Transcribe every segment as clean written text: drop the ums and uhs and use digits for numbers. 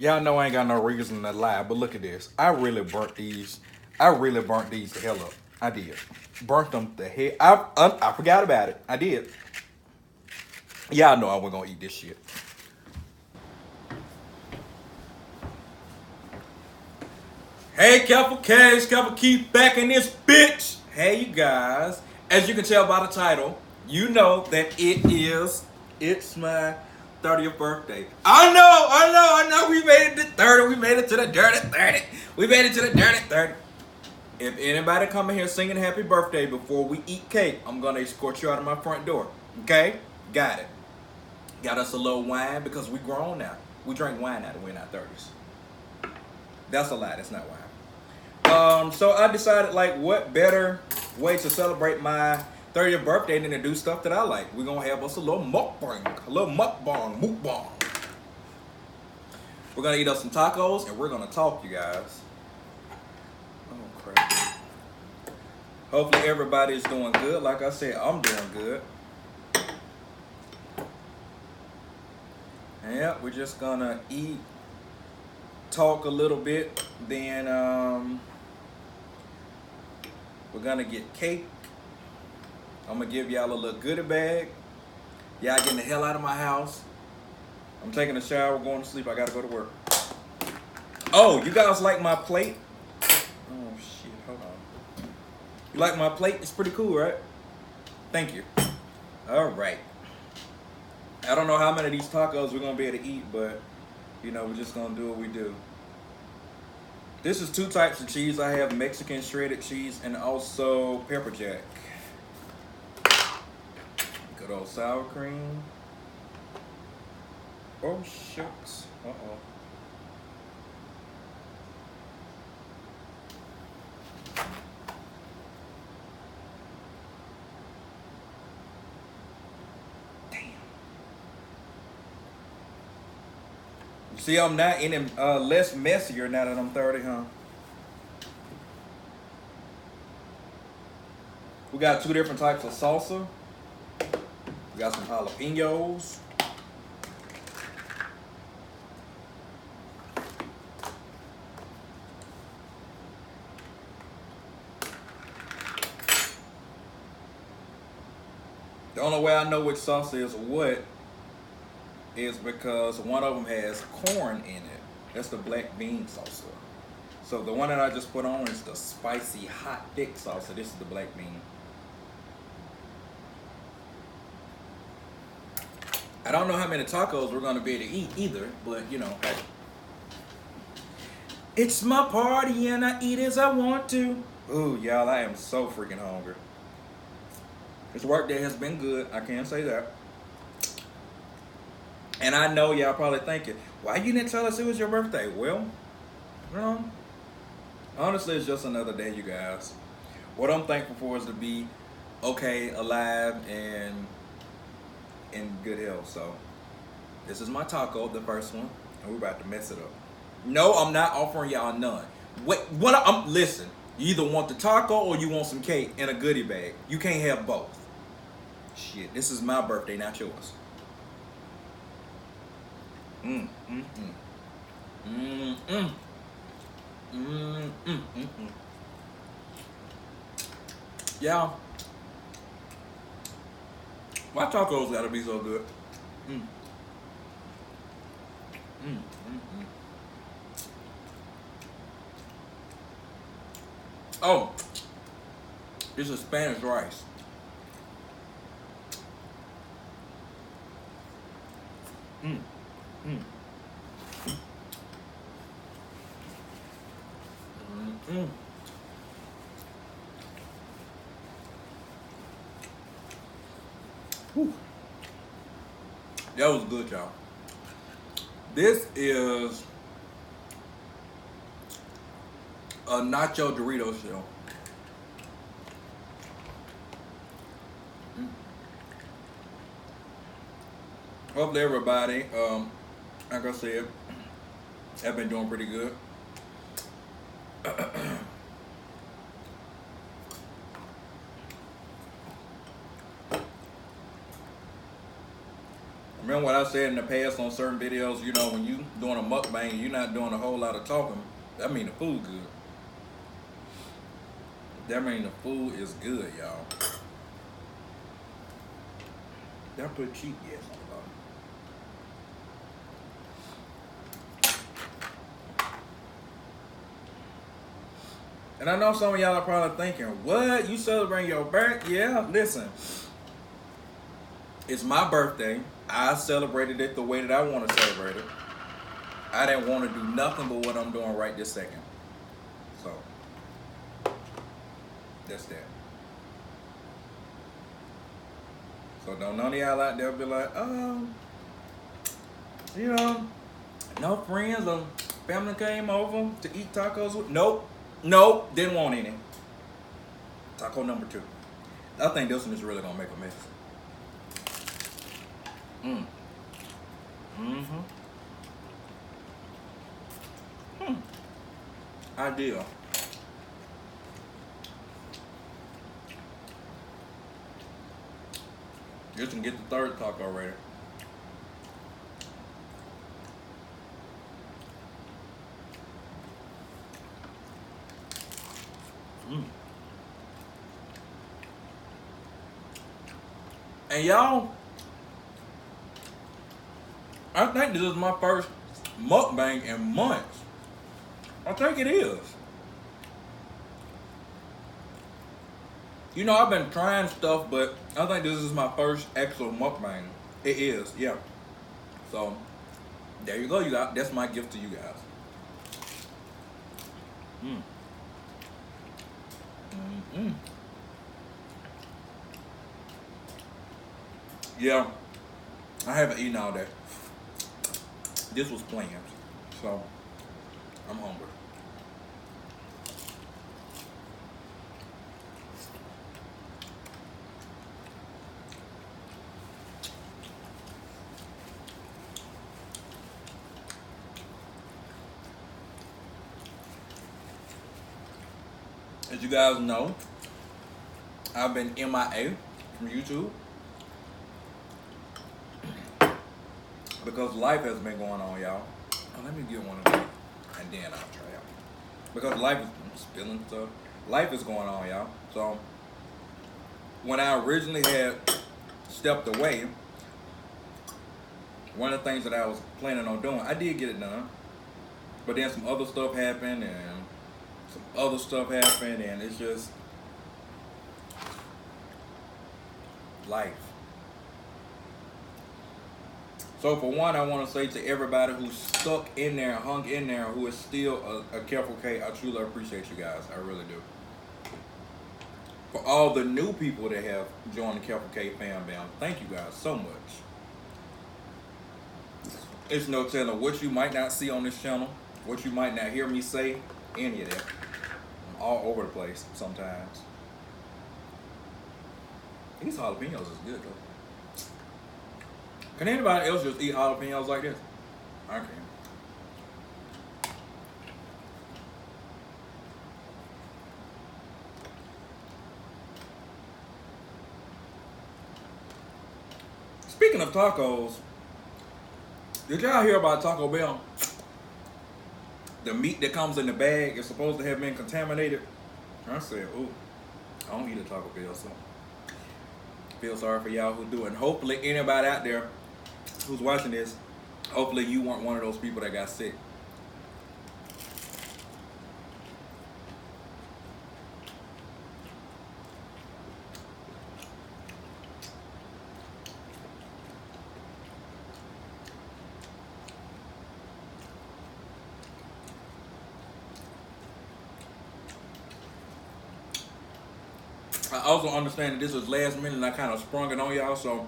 Y'all know I ain't got no reason to lie, but look at this. I really burnt these. I really burnt these the hell up. I did. Burnt them the hell. I forgot about it. I did. Y'all know I wasn't gonna eat this shit. Hey, Kareful Keith back in this bitch. Hey, you guys. As you can tell by the title, you know that it's my 30th birthday. I know. We made it to 30. We made it to the dirty 30. We made it to the dirty 30. If anybody come in here singing happy birthday before we eat cake, I'm gonna escort you out of my front door. Okay? Got it. Got us a little wine because we grown now. We drink wine now that we're in our 30s. That's a lie. That's not wine. So I decided, like, what better way to celebrate my 30th birthday than to do stuff that I like. We're gonna have us a little mukbang, mukbang. We're gonna eat up some tacos and we're gonna talk, you guys. Oh crap. Hopefully everybody's doing good. Like I said, I'm doing good. Yeah, we're just gonna eat, talk a little bit, then we're gonna get cake. I'm gonna give y'all a little goodie bag. Y'all getting the hell out of my house. I'm taking a shower, going to sleep. I gotta go to work. Oh, you guys like my plate? Oh shit, hold on. You like my plate? It's pretty cool, right? Thank you. All right. I don't know how many of these tacos we're gonna be able to eat, but you know, we're just gonna do what we do. This is two types of cheese. I have Mexican shredded cheese and also pepper jack. Good old sour cream. Oh shucks. Uh-oh. See, I'm not any less messier now that I'm 30, huh? We got two different types of salsa. We got some jalapenos. The only way I know which salsa is what is because one of them has corn in it. That's the black bean salsa. So the one that I just put on is the spicy, hot, thick salsa. This is the black bean. I don't know how many tacos we're gonna be able to eat either, but you know, hey. It's my party and I eat as I want to. Ooh, y'all, I am so freaking hungry. This work day has been good, I can say that. And I know y'all probably thinking, why you didn't tell us it was your birthday? Well, you know, honestly, it's just another day, you guys. What I'm thankful for is to be okay, alive, and in good health. So, this is my taco, the first one, and we're about to mess it up. No, I'm not offering y'all none. Listen, you either want the taco or you want some cake in a goodie bag. You can't have both. Shit, this is my birthday, not yours. Yeah. Why tacos gotta be so good? Oh, this is Spanish rice. Whew. That was good, y'all. This is a nacho Dorito shell. Hopefully everybody, like I said, have been doing pretty good. remember what I said in the past on certain videos, you know, when you doing a mukbang, you're not doing a whole lot of talking. That mean the food good. That mean the food is good, y'all. Did I put cheap? Yes, on the bottom. And I know some of y'all are probably thinking, what? You celebrating your birthday? Yeah, listen. It's my birthday. I celebrated it the way that I want to celebrate it. I didn't want to do nothing but what I'm doing right this second. So, that's that. So don't none of y'all out there be like, oh, you know, no friends or family came over to eat tacos with. Nope. Nope. Didn't want any. Taco number 2. I think this one is really gonna make a mess. Ideal. Just can get the 3rd taco ready. And y'all, I think this is my first mukbang in months. I think it is. You know, I've been trying stuff, but I think this is my first actual mukbang. It is, yeah. So, there you go, you guys. That's my gift to you guys. Yeah, I haven't eaten all day. This was planned, so I'm hungry. As you guys know, I've been MIA from YouTube because life has been going on, y'all. Oh, let me get one of them, and then I'll try out. Because life is spilling stuff. Life is going on, y'all. So when I originally had stepped away, one of the things that I was planning on doing, I did get it done. But then some other stuff happened, and some other stuff happened, and it's just life. So for one, I want to say to everybody who's stuck in there, hung in there, who is still a Kareful K, I truly appreciate you guys. I really do. For all the new people that have joined the Kareful K fam bam, thank you guys so much. It's no telling what you might not see on this channel, what you might not hear me say, any of that. I'm all over the place sometimes. These jalapenos is good though. Can anybody else just eat jalapenos like this? I can. Speaking of tacos, did y'all hear about Taco Bell? The meat that comes in the bag is supposed to have been contaminated. I said, ooh, I don't eat a Taco Bell, so feel sorry for y'all who do. And hopefully anybody out there who's watching this, hopefully you weren't one of those people that got sick. I also understand that this was last minute and I kind of sprung it on y'all, so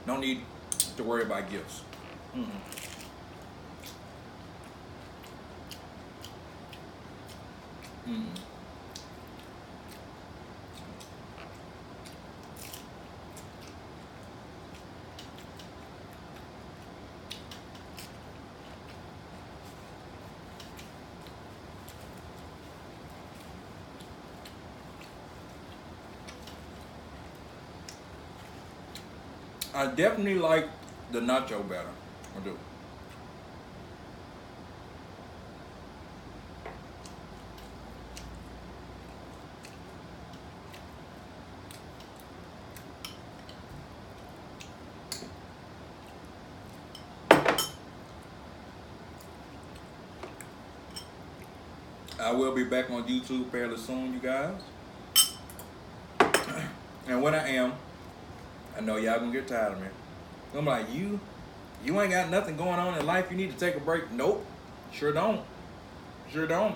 no need to worry about gifts. I definitely like the nacho batter. I do. I will be back on YouTube fairly soon, you guys. And when I am, I know y'all gonna get tired of me. I'm like, you ain't got nothing going on in life. You need to take a break. Nope, sure don't. Sure don't.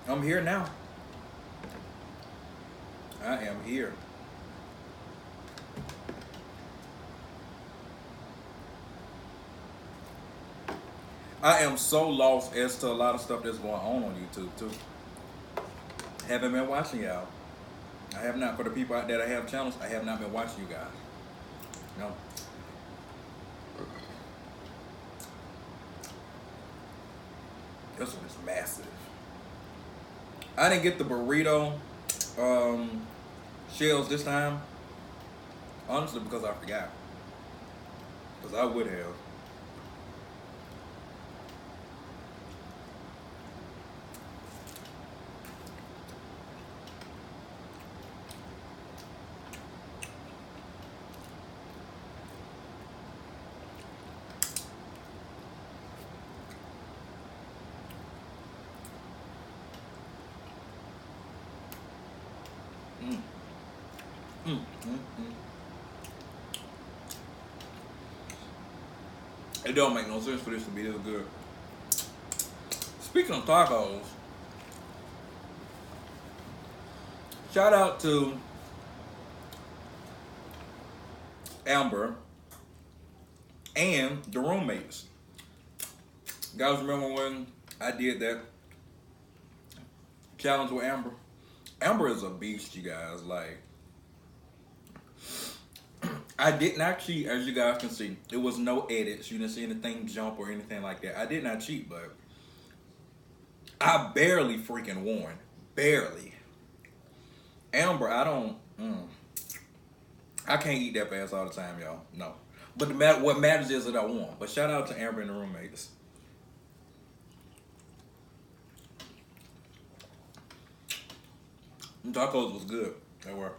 I'm here now. I am here. I am so lost as to a lot of stuff that's going on YouTube too. Haven't been watching y'all. I have not. For the people out there that have channels, I have not been watching you guys. No. This one is massive. I didn't get the burrito shells this time, honestly, because I forgot. Because I would have. It don't make no sense for this to be this good. Speaking of tacos, shout out to Amber and the roommates. You guys remember when I did that challenge with Amber? Amber is a beast, you guys. Like, I did not cheat, as you guys can see. It was no edits. You didn't see anything jump or anything like that. I did not cheat, but I barely freaking won. Barely. Amber, I can't eat that fast all the time, y'all. No. But what matters is that I won. But shout out to Amber and the roommates. The tacos was good. They were.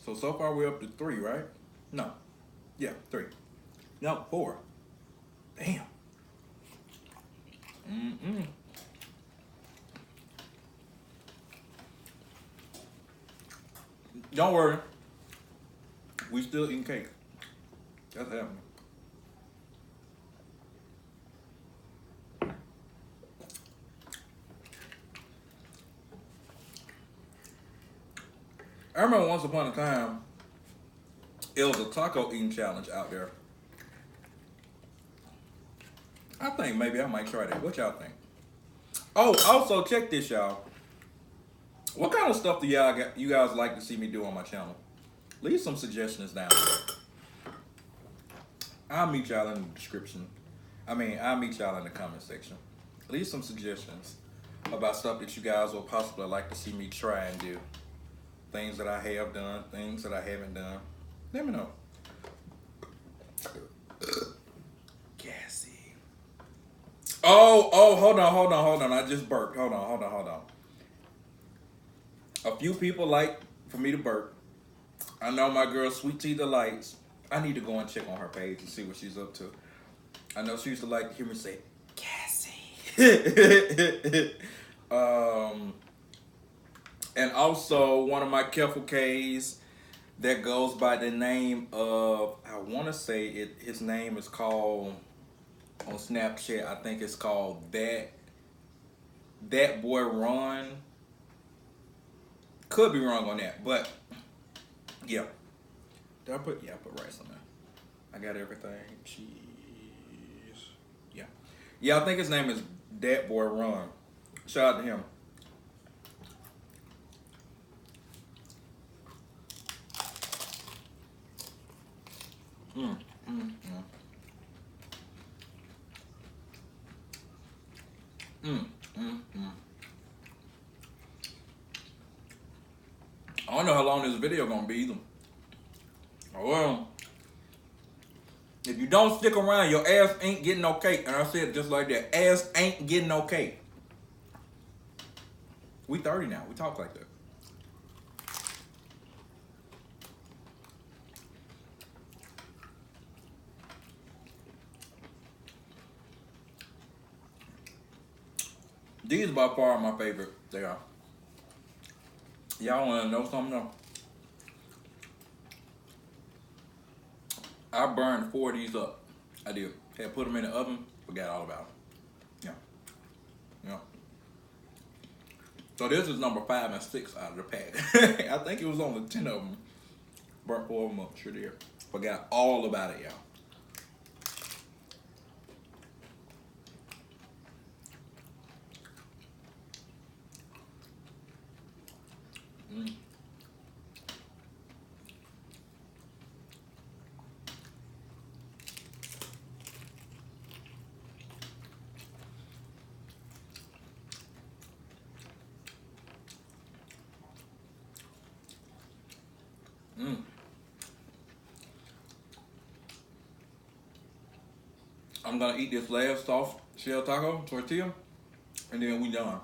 So far we're up to 3, right? No. Yeah, 3. No, 4. Damn. Don't worry. We still eating cake. That's happening. I remember once upon a time, it was a taco eating challenge out there. I think maybe I might try that. What y'all think? Oh, also check this, y'all. What kind of stuff do you guys like to see me do on my channel? Leave some suggestions down there. I'll meet y'all in the description. I'll meet y'all in the comment section. Leave some suggestions about stuff that you guys will possibly like to see me try and do. Things that I have done, things that I haven't done. Let me know. Gassy. Oh, hold on. I just burped. Hold on. A few people like for me to burp. I know my girl Sweet Tea Delights. I need to go and check on her page and see what she's up to. I know she used to like to hear me say, Gassy. And also one of my Kareful Kays that goes by the name of, I want to say his name is called, on Snapchat, I think it's called That Boy Ron. Could be wrong on that, but yeah. Did I put rice on there. I got everything. Cheese. Yeah, I think his name is That Boy Ron. Shout out to him. I don't know how long this video gonna be either. Well, if you don't stick around, your ass ain't getting no cake. And I said it just like that. Ass ain't getting no cake. We 30 now. We talk like that. These by far are my favorite. They are. Y'all wanna know something though? I burned 4 of these up. I did. Had put them in the oven, forgot all about them. Yeah. So this is number 5 and 6 out of the pack. I think it was only 10 of them. Burnt 4 of them up, sure did. Forgot all about it, y'all. I'm gonna eat this last soft shell taco tortilla, and then we done.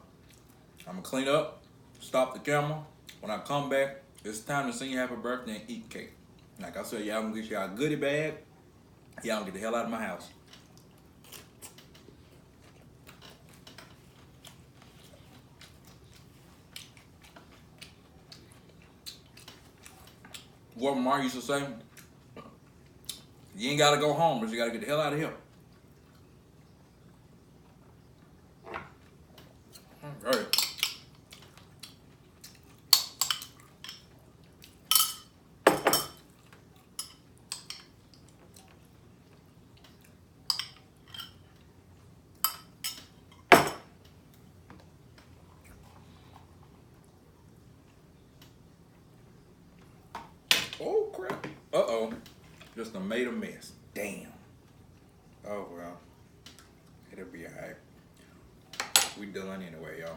I'm gonna clean up, stop the camera. When I come back, it's time to sing happy birthday and eat cake. Like I said, y'all gonna get y'all a goodie bag. Y'all gonna get the hell out of my house. What my mom used to say, you ain't gotta go home, but you gotta get the hell out of here. All right. Oh crap. Uh-oh. Just done made a mess. Damn. Oh well. It'll be alright. We done anyway, y'all.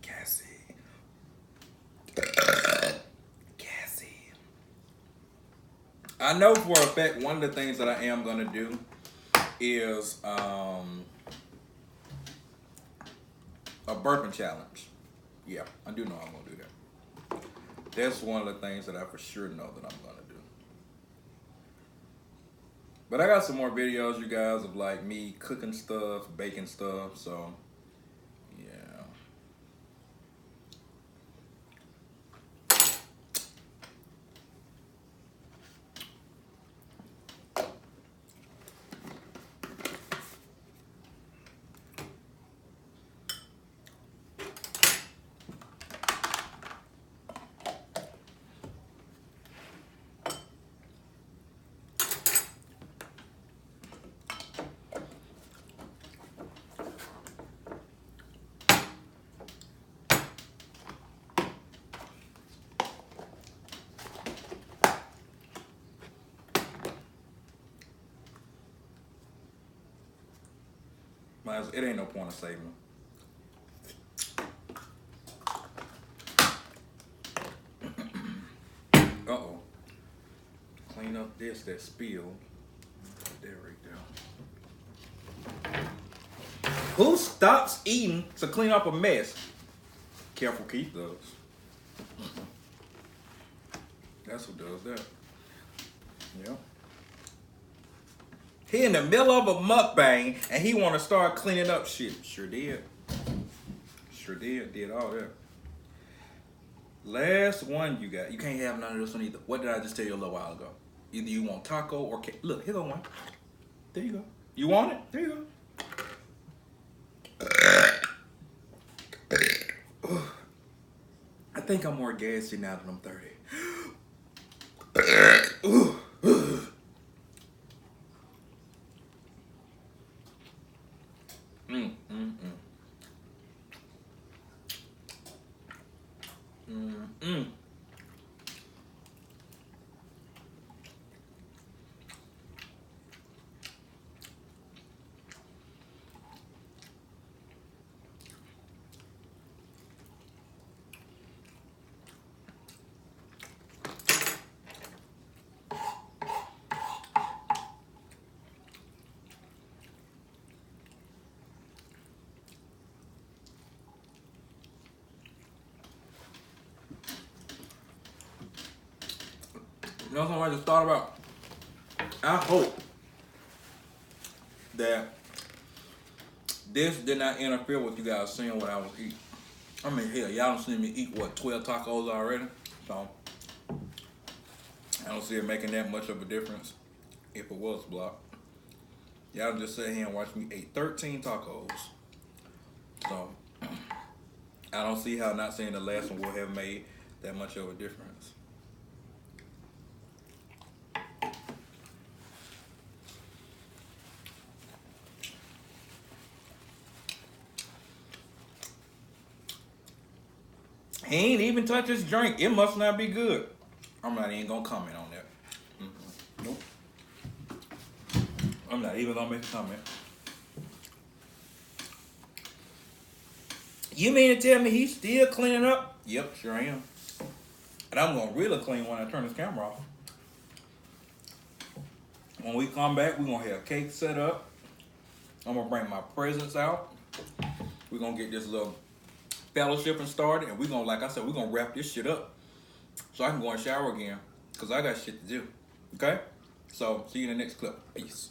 Cassie. I know for a fact one of the things that I am gonna do is a burping challenge. Yeah, I do know I'm gonna do that. That's one of the things that I for sure know that I'm gonna do. But I got some more videos, you guys, of like me cooking stuff, baking stuff, so yeah. It ain't no point of saving them. Uh-oh. Clean up this that spilled. There right there. Who stops eating to clean up a mess? Kareful Keith does. That's who does that. Yeah. He in the middle of a mukbang and he want to start cleaning up shit. Sure did. Sure did. Did all that. Last one you got. You can't have none of this one either. What did I just tell you a little while ago? Either you want taco or cake. Look, here go one. There you go. You want it? There you go. I think I'm more gassy now that I'm 30. You know something I just thought about? I hope that this did not interfere with you guys seeing what I was eating. I mean, hell, y'all don't see me eat, what, 12 tacos already? So, I don't see it making that much of a difference if it was blocked. Y'all just sit here and watch me eat 13 tacos. So, I don't see how not seeing the last one would have made that much of a difference. He ain't even touch his drink. It must not be good. I'm not even gonna comment on that. Nope. I'm not even gonna make a comment. You mean to tell me he's still cleaning up? Yep, sure I am. And I'm gonna really clean when I turn this camera off. When we come back, we're gonna have cake set up. I'm gonna bring my presents out. We're gonna get this little fellowshipping started, and we're gonna, like I said, we're gonna wrap this shit up so I can go and shower again, because I got shit to do. Okay? So, see you in the next clip. Peace.